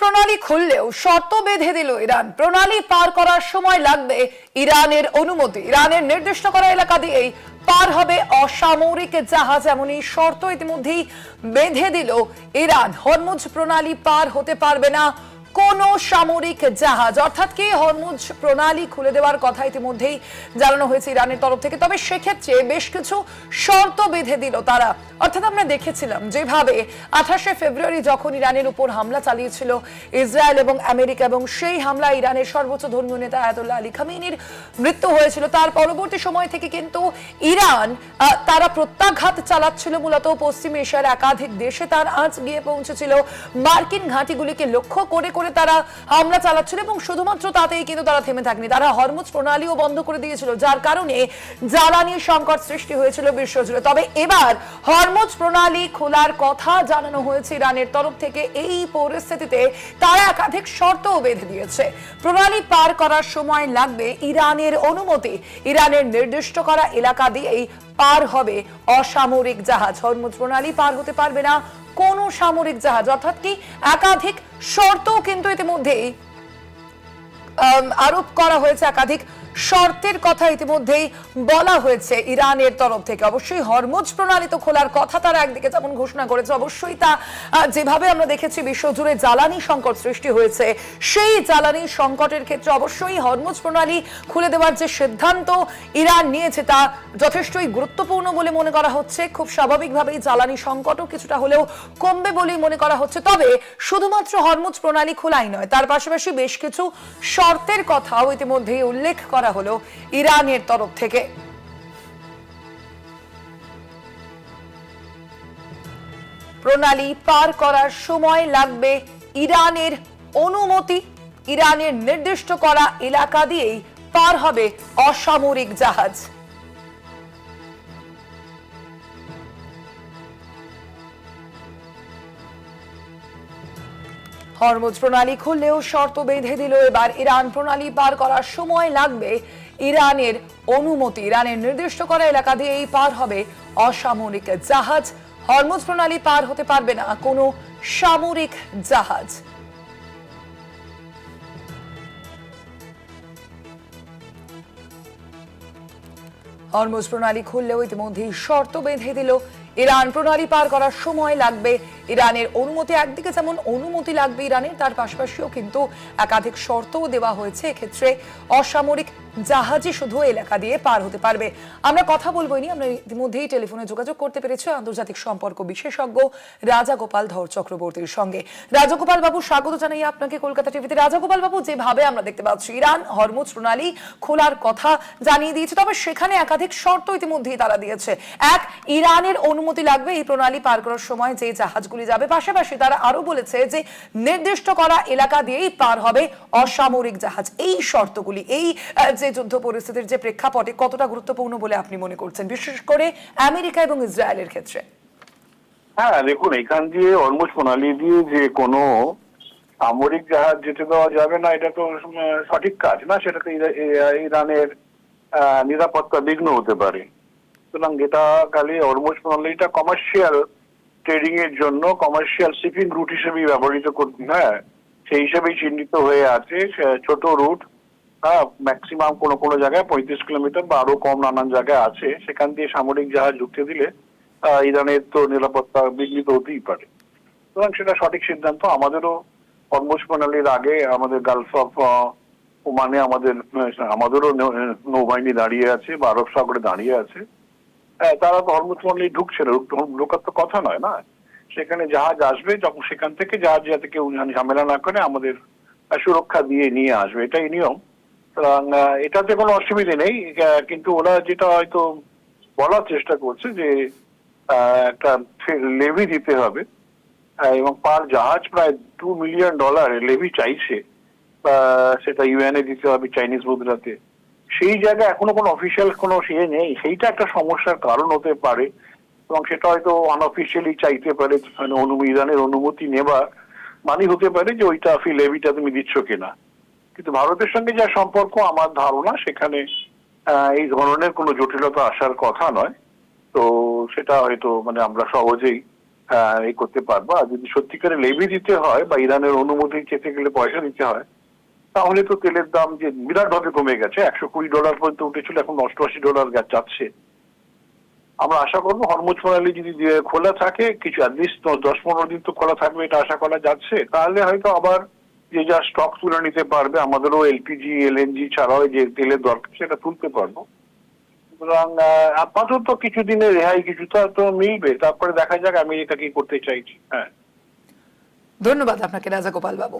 প্রণালী খুললেও শর্ত বেঁধে দিল ইরান। প্রণালী পার করার সময় লাগবে ইরানের অনুমতি। ইরানের নির্দিষ্ট করা এলাকা দিয়েই পার হবে অসামরিক জাহাজ, এমনই শর্ত ইতিমধ্যেই বেঁধে দিল ইরান। হরমুজ প্রণালী পার হতে পারবে না কোন সামরিক জাহাজ, অর্থাৎ কি হরমুজ প্রণালী খুলে দেওয়ার কথা ইতিমধ্যেই জানানো হয়েছে ইরানের তরফ থেকে। তবে সেক্ষেত্রে বেশ কিছু শর্ত বেঁধে দিল তারা। অর্থাৎ আমরা দেখেছিলাম যেভাবে 28শে ফেব্রুয়ারি যখন ইরানের উপর হামলা চালিয়েছিল ইসরায়েল এবং আমেরিকা, এবং সেই হামলা ইরানের সর্বোচ্চ ধর্মীয় নেতা আয়াতুল্লাহ আলী খামেনির মৃত্যু হয়েছিল, তার পরবর্তী সময় থেকে কিন্তু ইরান তারা প্রত্যাঘাত চালাচ্ছিল মূলত পশ্চিম এশিয়ার একাধিক দেশে। তার আঁচ গিয়ে পৌঁছেছিল মার্কিন ঘাঁটিগুলিকে লক্ষ্য করে তারা হামলা চালাচ্ছিল, এবং শুধুমাত্র তাতেই কিন্তু তারা থেমে থাকেনি। তারা হরমুজ প্রণালীও বন্ধ করে দিয়েছিল, যার কারণে জ্বালানি সংকট সৃষ্টি হয়েছিল বিশ্বজুড়ে। তবে এবার হরমুজ প্রণালী খোলার কথা জানানো হয়েছে ইরানের তরফ থেকে। এই পরিস্থিতিতে তারা একাধিক শর্তও বেঁধে দিয়েছে। প্রণালী পার করার সময় লাগবে ইরানের অনুমতি। ইরানের নির্দিষ্ট করা এলাকা দিয়েই পার হবে অসামরিক জাহাজ। হরমুজ প্রণালী পার হতে পারবে না কোন সামরিক জাহাজ, অর্থাৎ কি একাধিক শর্ত কিন্তু ইতিমধ্যেই আরোপ করা হয়েছে। একাধিক শর্তের কথা ইতিমধ্যেই বলা হয়েছে ইরানের তরফ থেকে। অবশ্যই হরমুজ প্রণালী তো খোলার কথা তারা একদিকে যেমন ঘোষণা করেছে, অবশ্যই তা যেভাবে আমরা দেখেছি বিশ্বজুড়ে জ্বালানি সংকট সৃষ্টি হয়েছে, সেই জ্বালানি সংকটের ক্ষেত্রে অবশ্যই হরমুজ প্রণালী খুলে দেওয়ার যে সিদ্ধান্ত ইরান নিয়েছে তা যথেষ্টই গুরুত্বপূর্ণ বলে মনে করা হচ্ছে। খুব স্বাভাবিকভাবেই জ্বালানি সংকটও কিছুটা হলেও কমবে বলেই মনে করা হচ্ছে। তবে শুধুমাত্র হরমুজ প্রণালী খোলাই নয়, তার পাশাপাশি বেশ কিছু শর্তের কথাও ইতিমধ্যেই উল্লেখ করা হলো ইরানের তরফ থেকে। প্রণালী পার করার সময় লাগবে ইরানের অনুমতি। ইরানের নির্দিষ্ট করা এলাকা দিয়েই পার হবে অসামরিক জাহাজ। হরমুজ প্রণালী খুললেও শর্ত বেঁধে দিল এবার ইরান। প্রণালী পার করার সময় লাগবে ইরানের অনুমতি। ইরানের নির্দিষ্ট করা এলাকা দিয়েই পার হবে অসামরিক জাহাজ। হরমুজ প্রণালী পার হতে পারবে না কোনো সামরিক জাহাজ। হরমুজ প্রণালী খুললেও ইতিমধ্যেই শর্ত বেঁধে দিল ইরান। প্রণালী পার করার সময় লাগবে ইরানের অনুমতি। একদিকে যেমন অনুমতি লাগবে ইরানের, তার পাশাপাশিও কিন্তু একাধিক শর্তও দেওয়া হয়েছে। এক্ষেত্রে অসামরিক জাহাজই শুধু এলাকা দিয়ে পার হতে পারবে। আমরা কথা বলবো নি, আমরা ইতিমধ্যেই টেলিফোনে যোগাযোগ করতে পেরেছি আন্তর্জাতিক সম্পর্ক বিশেষজ্ঞ রাজাগোপাল ধর চক্রবর্তীর সঙ্গে। রাজাগোপাল বাবু, স্বাগত জানাই আপনাকে কলকাতা টিভিতে। রাজাগোপাল বাবু, যেভাবে আমরা দেখতে পাচ্ছি ইরান হরমুজ প্রণালী খোলার কথা জানিয়ে দিয়েছে, তবে সেখানে একাধিক শর্ত ইতিমধ্যেই তারা দিয়েছে। এক, ইরানের অনুমতি লাগবে এই প্রণালী পার করার সময় যে জাহাজগুলি যাবে। পাশাপাশি তারা আরো বলেছে যে নির্দিষ্ট করা এলাকা দিয়েই পার হবে অসামরিক জাহাজ। এই শর্তগুলি এই যে যুদ্ধ পরিস্থিতির যে প্রেক্ষাপটে কতটা গুরুত্বপূর্ণ বলে আপনি মনে করছেন, বিশেষ করে আমেরিকা এবং ইসরায়েলের ক্ষেত্রে? হ্যাঁ, দেখুন, এখান দিয়ে হরমুজ প্রণালী দিয়ে যে কোনো সামরিক জাহাজ যেতে দেওয়া যাবে না, এটা তো সঠিক কাজ না। সেটাতে ইরানের নিরাপত্তা বিঘ্ন হতে পারে। সুতরাং এটা খালি হরমুজ প্রণালীটা কমার্শিয়াল ট্রেডিং এর জন্য, কমার্শিয়াল শিপিং রুট হিসেবেই ব্যবহৃত করতে, হ্যাঁ সেই হিসেবেই চিহ্নিত হয়ে আছে। ছোট রুট, হ্যাঁ ম্যাক্সিমাম কোনো কোনো জায়গায় 35 কিলোমিটার বা আরো কম নানান জায়গায় আছে। সেখান দিয়ে সামরিক জাহাজ ঢুকতে দিলে ইরানের তো নিরাপত্তা বিঘ্নিত হতেই পারে। সুতরাং সেটা সঠিক সিদ্ধান্ত। আমাদেরও হরমুজ প্রণালীর আগে আমাদের গালফ অফ ওমানে আমাদেরও নৌবাহিনী দাঁড়িয়ে আছে বা আরব সাগরে দাঁড়িয়ে আছে। তারা তো হরমুজ প্রণালী ঢুকছে না, ঢোকার তো কথা নয় না। সেখানে জাহাজ আসবে, যখন সেখান থেকে জাহাজ যাতে কেউ ঝামেলা না করে আমাদের সুরক্ষা দিয়ে নিয়ে আসবে, এটাই নিয়ম। এটাতে কোনো অসুবিধে নেই। কিন্তু ওরা যেটা হয়তো বলার চেষ্টা করছে যে একটা লেভি দিতে হবে, এবং পার জাহাজ প্রায় $2 মিলিয়ন লেভি চাইছে। সেটা ইউএন এ দিতে হবে চাইনিজ মুদ্রাতে। সেই জায়গায় এখনো কোনো অফিসিয়াল কোনো নেই। সেইটা একটা সমস্যার কারণ হতে পারে, এবং সেটা হয়তো আনঅফিসিয়ালি চাইতে পারে। ইরানের অনুমতি নেবা মানে হতে পারে যে ওইটা লেভিটা তুমি দিচ্ছ কিনা। কিন্তু ভারতের সঙ্গে যা সম্পর্ক, আমার ধারণা সেখানে এই ধরনের কোনো জটিলতা আসার কথা নয়। তো সেটা হয়তো আমরা সহজেই এই করতে পারবো। আর যদি সত্যিকারে লেভি দিতে হয় বা ইরানের অনুমতি চেতে গেলে পয়সা দিতে হয়, তাহলে তো তেলের দাম যে বিরাট ভাবে কমে গেছে, $120 পর্যন্ত উঠেছিল, এখন $88 যাচ্ছে। আমরা আশা করবো হরমুজ প্রণালী যদি খোলা থাকে, কিছু অ্যাটলিস্ট 10-15 দিন তো খোলা থাকবে, এটা আশা করা যাচ্ছে। তাহলে হয়তো আবার যে যা স্টক তুলে নিতে পারবে, আমাদেরও এলপিজি এলএনজি ছাড়াও যে তেলের দরকার সেটা তুলতে পারবো। সুতরাং আপাতত কিছুদিনের রেহাই কিছুটা তো মিলবে, তারপরে দেখা যাক আমেরিকা কি করতে চাইছি। হ্যাঁ, ধন্যবাদ আপনাকে রাজাগোপাল বাবু।